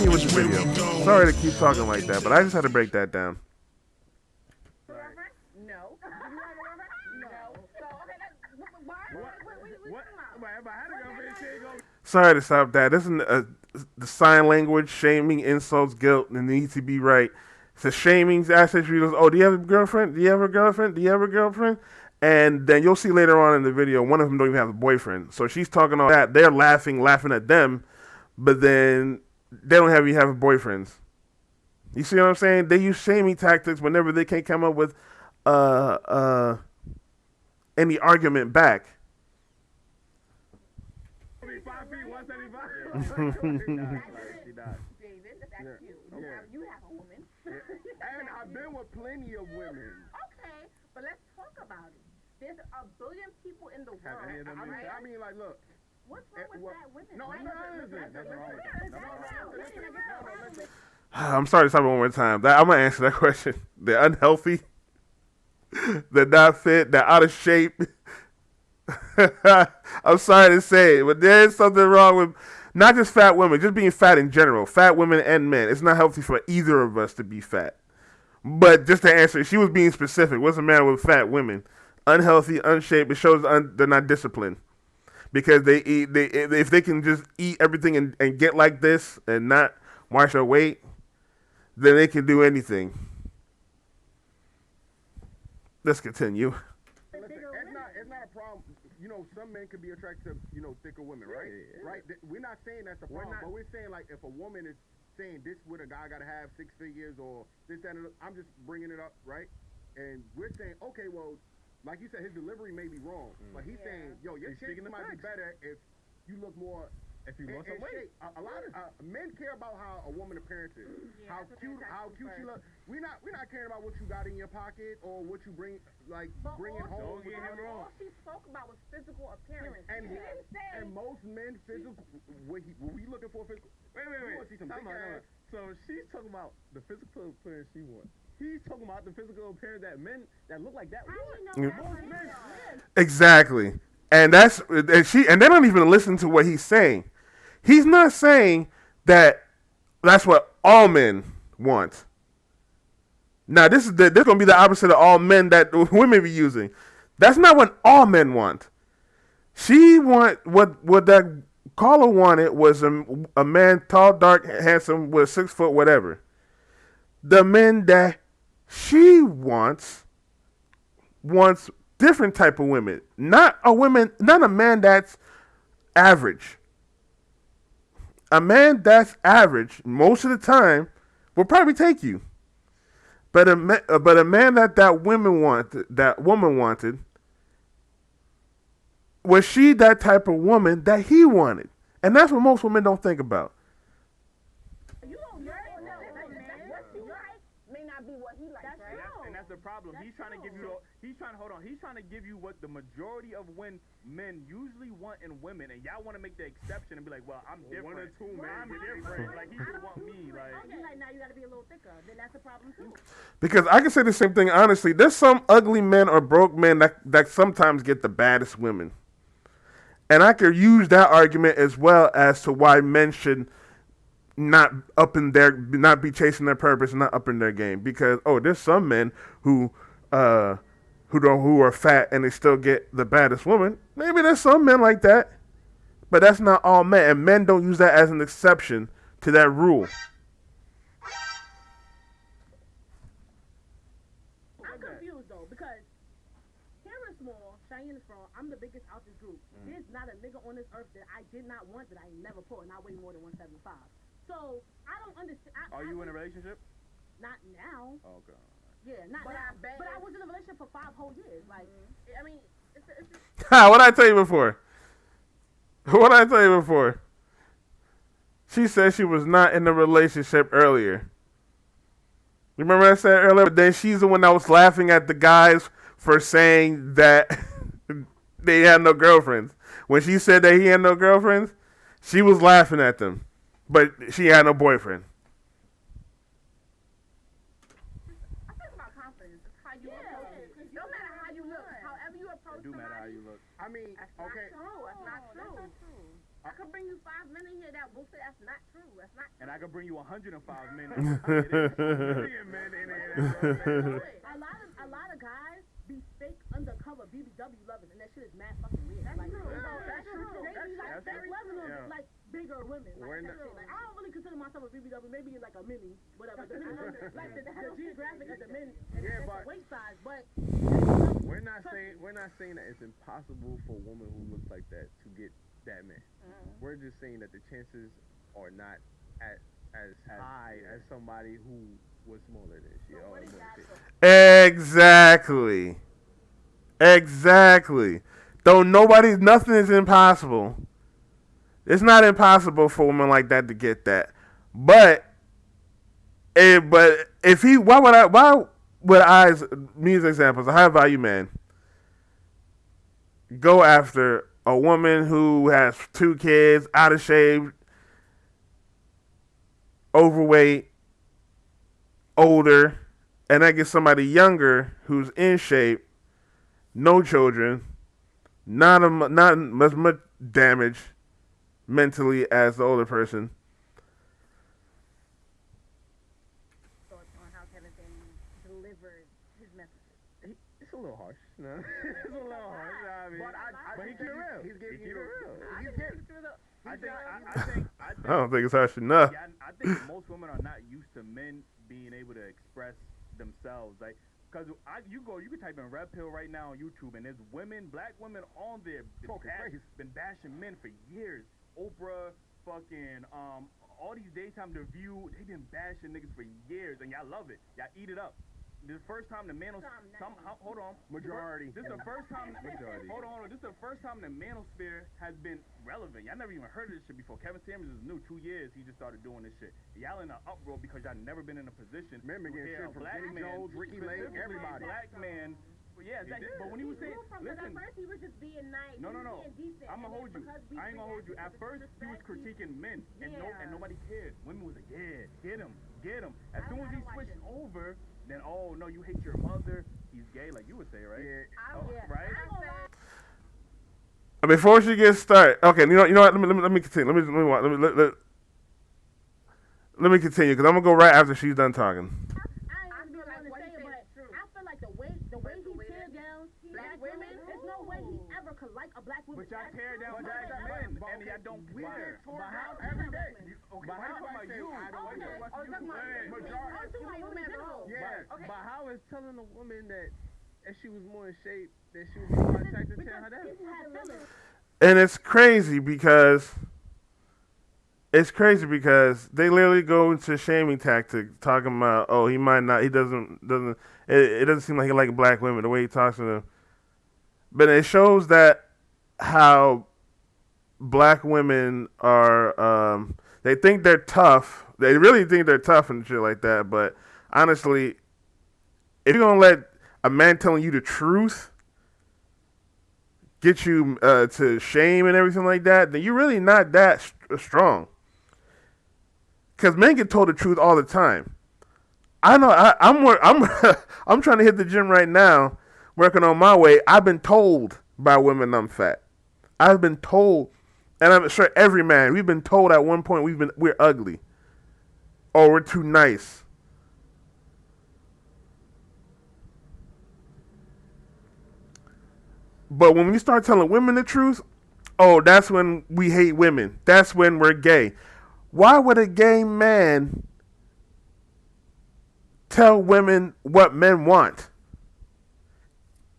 continue with the video. Sorry to keep talking like that, but I just had to break that down. No. Do you have a girlfriend? No. So, okay, why? What? If I had a girlfriend, she ain't gonna... Sorry to stop that. This is the sign language, shaming, insults, guilt, and needs to be right. It's a shaming aspect. Oh, do you have a girlfriend? Do you have a girlfriend? Do you have a girlfriend? And then you'll see later on in the video, one of them don't even have a boyfriend. So she's talking all that. They're laughing at them, but then they don't even have boyfriends. You see what I'm saying? They use shaming tactics whenever they can't come up with any argument back. David, that's you. You have a woman. And I've been with plenty of women. Okay, but let's talk about it. There's a billion people in the world. I mean, like, look. What's wrong with that women? No, listen. I'm sorry to stop it one more time. I'm going to answer that question. They're unhealthy. They're not fit. They're out of shape. I'm sorry to say it, but there's something wrong with not just fat women, just being fat in general. Fat women and men. It's not healthy for either of us to be fat. But just to answer, she was being specific. What's the matter with fat women? Unhealthy, unshaped. It shows they're not disciplined. Because if they can just eat everything and get like this and not watch their weight, then they can do anything. Let's continue. Listen, it's not a problem. You know, some men could be attracted to, thicker women, right? Yeah. Right? We're not saying that's the problem, but we're saying, like, if a woman is saying this what a guy got to have 6 figures or this, that, and I'm just bringing it up, right? And we're saying, okay, well, like you said, his delivery may be wrong, but he's saying, yo, your chick might be better if you look more. If you lost some weight, a lot of men care about how a woman appearance is, how cute she looks. We're not caring about what you got in your pocket or what you bring home. Don't get him wrong. All she spoke about was physical appearance. And most men physical. What we looking for physical? Wait. You want to see some big ass. So she's talking about the physical appearance she wants. He's talking about the physical appearance that men that look like that want. Exactly. And they don't even listen to what he's saying. He's not saying that that's what all men want. Now this is gonna be the opposite of all men that women be using. That's not what all men want. What that caller wanted was a man tall, dark, handsome, with 6 foot, whatever. The men that she wants different type of women, not a man that's average. A man that's average most of the time will probably take you, but a man that woman wanted, was she that type of woman that he wanted, and that's what most women don't think about. The problem. He's trying to give you. He's trying to give you what the majority of men usually want in women, and y'all want to make the exception and be like, "Well, I'm different." 1 or 2 men. I'm different. Like he should want me. Like now you got to be a little thicker. Then that's a problem too. Because I can say the same thing honestly. There's some ugly men or broke men that sometimes get the baddest women, and I could use that argument as well as to why men should not be chasing their purpose and not upping their game, because there's some men who are fat and they still get the baddest woman. Maybe there's some men like that, but that's not all men, and men don't use that as an exception to that rule. I'm confused though, because Karen Small, Cheyenne is from, I'm the biggest out this group. There's not a nigga on this earth that I did not want that I never put, and I weigh more than 175. So, I don't understand. Are you in a relationship? Not now. Oh, okay. Yeah, not now. But I was in a relationship for 5 whole years. Like, I mean, it's what did I tell you before? What did I tell you before? She said she was not in a relationship earlier. Remember I said earlier? But then she's the one that was laughing at the guys for saying that they had no girlfriends. When she said that he had no girlfriends, she was laughing at them. But she had no boyfriend. I think about confidence. It's how you approach it. No matter how you look, however you approach It do matter how you look. I mean, That's not true. That's not true. I could bring you 5 men in here that will say that's not true. That's not true. And I could bring you 105 men. Men in here. A lot of guys be fake undercover BBW lovers, and that shit is mad fucking weird. That's true. That's true. They be like fake loving on like bigger women. Like, like I don't really consider myself a BBW. Maybe like a mini, whatever. Like the geographic of the men and the weight size, but. We're not saying that it's impossible for a woman who looks like that to get that man. We're just saying that the chances are not as high as somebody who was smaller than she. Exactly. Though nothing is impossible. It's not impossible for a woman like that to get that. But if he, why would I, me as examples, a high value man, go after a woman who has 2 kids, out of shape, overweight, older, and I get somebody younger who's in shape, no children, not as much damage mentally as the older person. Thoughts on how Kevin Samuels delivered his message? It's a little harsh. No, it's a little harsh. I mean, but he keep it real. He's getting it real. I don't think it's harsh enough. Yeah, I think most women are not used to men being able to express themselves. Like, cause you can type in red pill right now on YouTube, and there's black women on there been bashing men for years. Oprah, fucking, all these daytime The View, they been bashing niggas for years, and y'all love it. Y'all eat it up. This is the first time the hold on. Majority. This is the first time. Majority. Hold on. This is the first time the Manosphere has been relevant. Y'all never even heard of this shit before. Kevin Samuels is new. 2 years he just started doing this shit. Y'all in an uproar because y'all never been in a position. Men been getting shit from Jimmy Jones, Ricky Lake, everybody. Black man. Yeah, exactly. But when he was saying, listen. At first he was just being nice. No. Being decent. I'm gonna hold you. I ain't gonna hold you. At first he was critiquing men, and nobody cared. Women was like, yeah, get him. As soon as he switched over. Then, oh no, you hate your mother. He's gay, like you would say, right? Yeah. Right. Before she gets started, okay, you know what? Let me continue. Let me continue because I'm gonna go right after she's done talking. I feel like the way he tear down black women, there's no way he ever could like a black woman. But y'all tear down black men, and y'all don't care. But how every day? Okay, why you talking about you? But how is telling a woman that if she was more in shape, that she would be more attracted to her that? And it's crazy because they literally go into shaming tactics, talking about, oh, he might not, he doesn't. It doesn't seem like he like black women the way he talks to them. But it shows that how black women are. They think they're tough. They really think they're tough and shit like that. But honestly, if you're gonna let a man telling you the truth get you to shame and everything like that, then you're really not that strong. Because men get told the truth all the time. I know. I'm trying to hit the gym right now, working on my weight. I've been told by women I'm fat. I've been told, and I'm sure every man, we've been told at one point we're ugly, or we're too nice. But when we start telling women the truth, oh, that's when we hate women. That's when we're gay. Why would a gay man tell women what men want?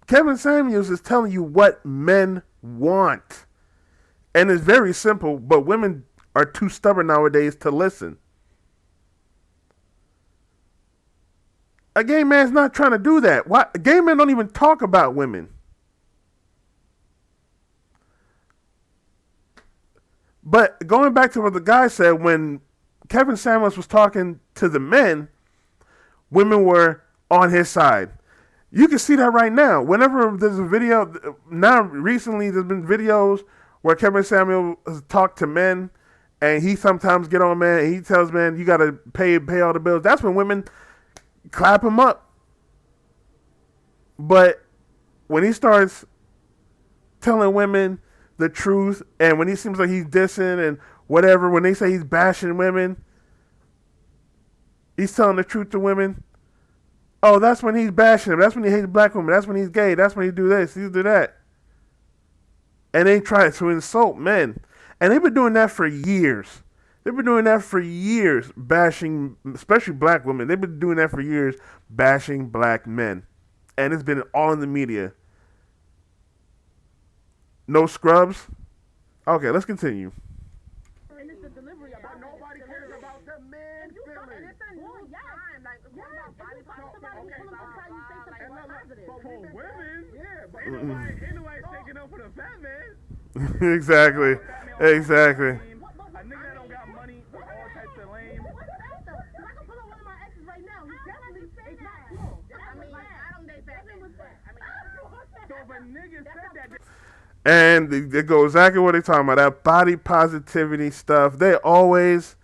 Kevin Samuels is telling you what men want. And it's very simple, but women are too stubborn nowadays to listen. A gay man's not trying to do that. Why? Gay men don't even talk about women. But going back to what the guy said, when Kevin Samuels was talking to the men, women were on his side. You can see that right now. Whenever there's a video, now recently there's been videos where Kevin Samuels has talked to men, and he sometimes get on men, and he tells men, you got to pay all the bills. That's when women clap him up. But when he starts telling women the truth, and when he seems like he's dissing and whatever, when they say he's bashing women, he's telling the truth to women. Oh, that's when he's bashing them. That's when he hates black women. That's when he's gay. That's when he do this. He do that. And they try to insult men. And they've been doing that for years. They've been doing that for years, bashing, especially black women. They've been doing that for years, bashing black men. And it's been all in the media. No scrubs? Okay, let's continue. And it's the delivery about Nobody cares about the man's feelings. And it's a new time. Like, what about body positivity? For women, yeah, but ain't nobody taking up for the fat man. Exactly. Exactly. A nigga that don't got money with all types of lame. I can pull up one of my exes right now. He definitely is not cool. I mean, I don't date that nigga. So if a nigga said that. And it goes exactly what they're talking about. That body positivity stuff. It's always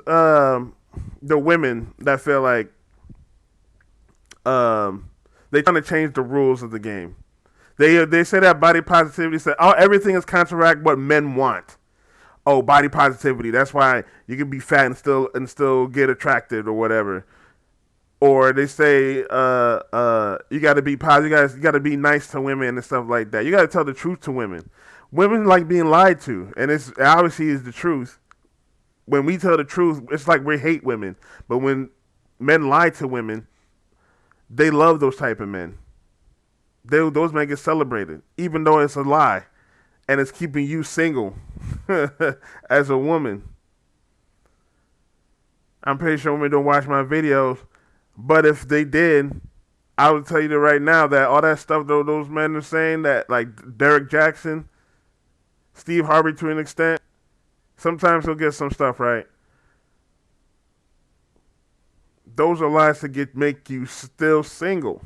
the women that feel like they're trying to change the rules of the game. They say that body positivity said, oh, everything is counteract what men want. Oh, body positivity. That's why you can be fat and still get attracted or whatever. Or they say you got to be positive. You got to be nice to women and stuff like that. You got to tell the truth to women. Women like being lied to, and it's obviously is the truth. When we tell the truth, it's like we hate women. But when men lie to women, they love those type of men. Those men get celebrated, even though it's a lie, and it's keeping you single as a woman. I'm pretty sure women don't watch my videos, but if they did, I would tell you that right now that all that stuff those men are saying, that like Derek Jackson, Steve Harvey to an extent, sometimes he'll get some stuff right. Those are lies to make you still single.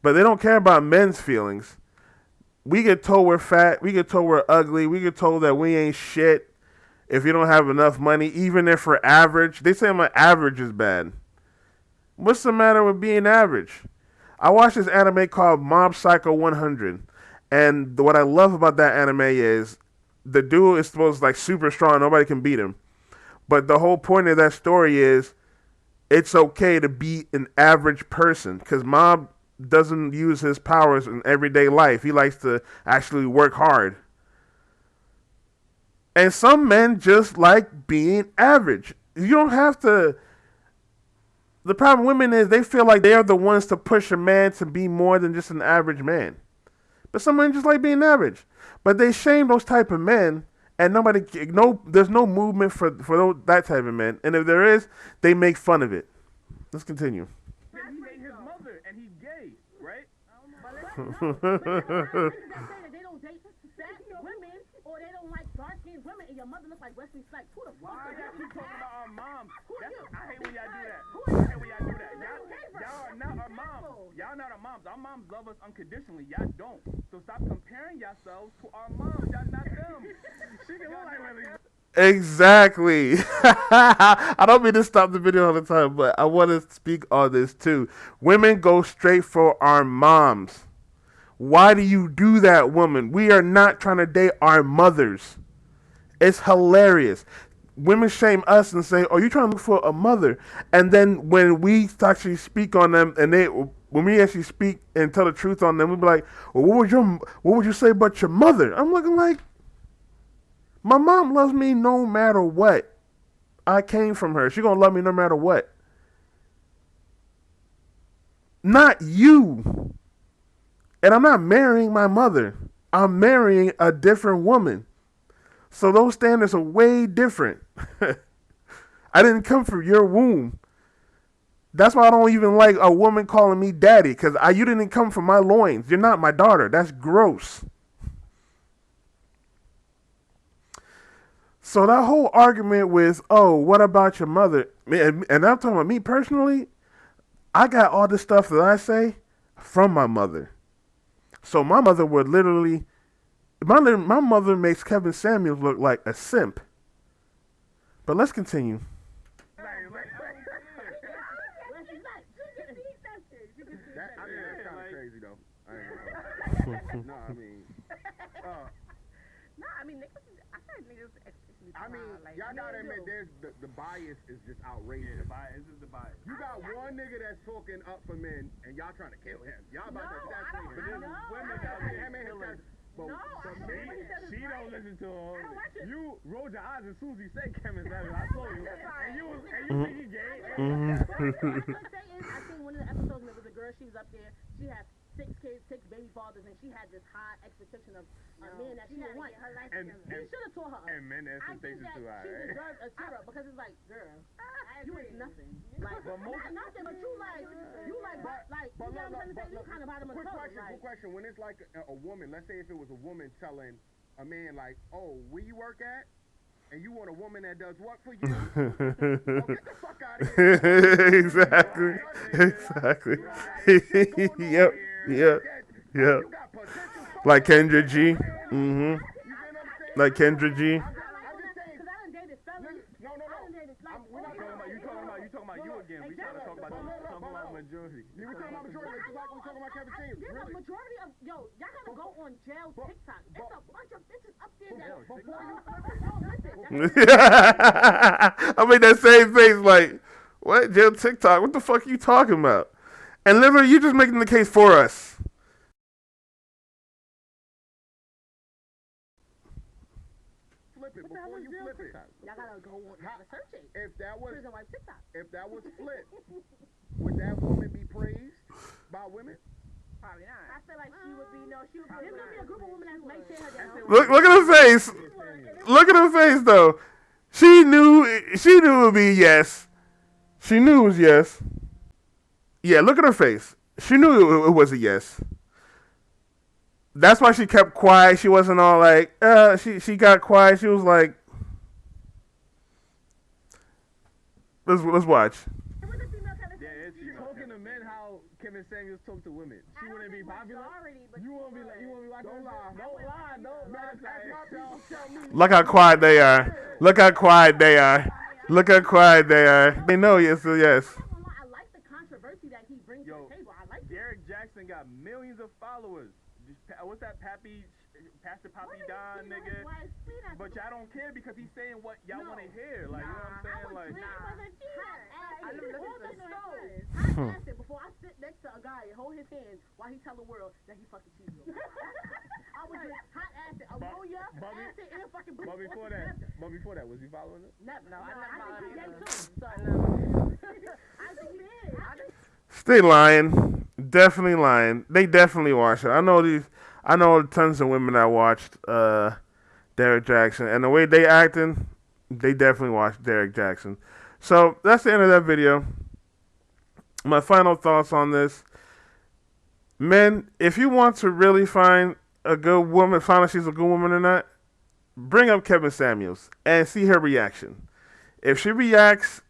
But they don't care about men's feelings. We get told we're fat. We get told we're ugly. We get told that we ain't shit if you don't have enough money, even if we're average. They say my average is bad. What's the matter with being average? I watched this anime called Mob Psycho 100. And what I love about that anime is the dude is supposed to like super strong. Nobody can beat him. But the whole point of that story is it's okay to be an average person, because Mob doesn't use his powers in everyday life. He likes to actually work hard. And some men just like being average. You don't have to. The problem with women is they feel like they are the ones to push a man to be more than just an average man. But some men just like being average. But they shame those type of men, and there's no movement for that type of men. And if there is, they make fun of it. Let's continue. He hate his mother, and he's gay, right? They don't date fat women, or they don't like dark-skinned women, and your mother looks like Wesley Snipes. Who the fuck? Why y'all keep talking about our moms? I hate when y'all do that. Y'all are not our moms. Y'all not our moms. Our moms love us unconditionally. Y'all don't. So stop comparing yourselves to our moms. Y'all not them. She can look like Wesley. Exactly. I don't mean to stop the video all the time, but I want to speak on this too. Women go straight for our moms. Why do you do that, woman? We are not trying to date our mothers. It's hilarious. Women shame us and say, "Oh, you're trying to look for a mother," and then when we actually speak on them, and when we actually speak and tell the truth on them, we be like, "Well, what would you say about your mother?" I'm looking like, my mom loves me no matter what. I came from her. She gonna love me no matter what. Not you. And I'm not marrying my mother. I'm marrying a different woman. So those standards are way different. I didn't come from your womb. That's why I don't even like a woman calling me daddy, because you didn't come from my loins. You're not my daughter. That's gross. So that whole argument with, oh, what about your mother? And I'm talking about me personally. I got all this stuff that I say from my mother. So my mother would literally, my mother makes Kevin Samuels look like a simp. But let's continue. That's kind of crazy though. No, I mean, No, I mean niggas. I feel like niggas. Like, y'all gotta admit, there's the bias is just outrageous. The bias. This is the bias. You got one nigga that's talking up for men, and y'all trying to kill him. Y'all about to assassinate him. I don't know. Women I out don't there know. killing. But No, I don't know what he said is She right. don't listen to him. I don't watch it. You rolled your eyes as soon as he said Kevin Samuels. I told you. And you think he gay? Mhm. What I could say is, I seen one of the episodes, and there was a girl, she was up there, she had 6 kids, 6 baby fathers, and she had this high expectation of a man that she would want. And He should have taught her. and men I think expectations that too high. she Right? deserves a tear up because it's like, girl, you is nothing. Like, But most- not nothing, but you like, you know what I'm trying to say? You kind of bottom of the toe. Quick question. When it's like a woman, let's say if it was a woman telling a man like, "Oh, where you work at?" and you want a woman that does what for you? Oh, get the fuck out of here. Exactly. Exactly. Yep. Yep. Yep. You got potential. Like Kendra G. Mm-hmm. You get what I'm saying? Like Kendra G. I'm just saying. Because I done dated fellas. No. I done dated, like, We're not talking about You talking about you again. We trying to talk about Majority. You were talking about majority. It's like we're talking about Kevin Samuels. There's a Really? majority of, y'all gotta go on jail TikTok. It's a bunch of bitches up there that. I made that same face like, what? Jail TikTok? What the fuck are you talking about? And literally, you just making the case for us. Flip it What the hell before is you jail flip it. TikTok? Y'all gotta go on search it. If that was Prison wife TikTok. split, would that woman be praised by women? Probably not. I feel like she would be, she would be. There's gonna be a group of women that might tear her down. Look at her face. Look at her face though. She knew it would be yes. She knew it was yes. Yeah, look at her face. She knew it was a yes. That's why she kept quiet. She wasn't all like, she got quiet. She was like, let's watch. It was a female kind of thing. Yeah, it's She's talking to men how Kevin Samuels talk to women. She wouldn't be popular. You won't be like, Don't lie. Don't lie. Look how quiet they are. Look how quiet they are. Look how quiet they are. They know yes, yes. I'm not gonna lie, I like the controversy that he brings to the table. I like it. Derek Jackson got millions of followers. What's that Pastor Poppy Don nigga? But y'all don't care because he's saying what y'all want to hear. Like, you know what I'm saying? Like, I never listened to it. Before I sit next to a guy and hold his hand while he tell the world that he fucking cheese girl. I would drink hot acid, ammonia, acid, and fucking bleach. But before that, was he following it? Never. No, I think he gay too. So, I think he is. They lying. Definitely lying. They definitely watch it. I know tons of women that watched Derek Jackson, and the way they acting, they definitely watched Derek Jackson. So that's the end of that video. My final thoughts on this. Men, if you want to really find a good woman, find out she's a good woman or not, bring up Kevin Samuels and see her reaction. If she reacts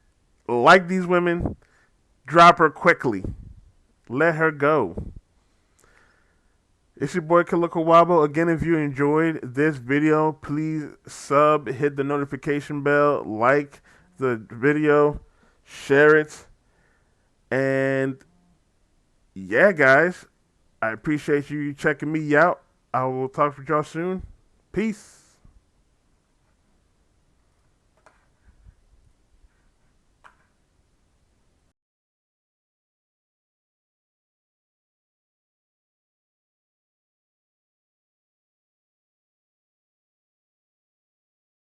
like these women, drop her quickly. Let her go. It's your boy Killer Kwadwo. Again, if you enjoyed this video, please sub, hit the notification bell, like the video, share it. And yeah, guys, I appreciate you checking me out. I will talk with y'all soon. Peace.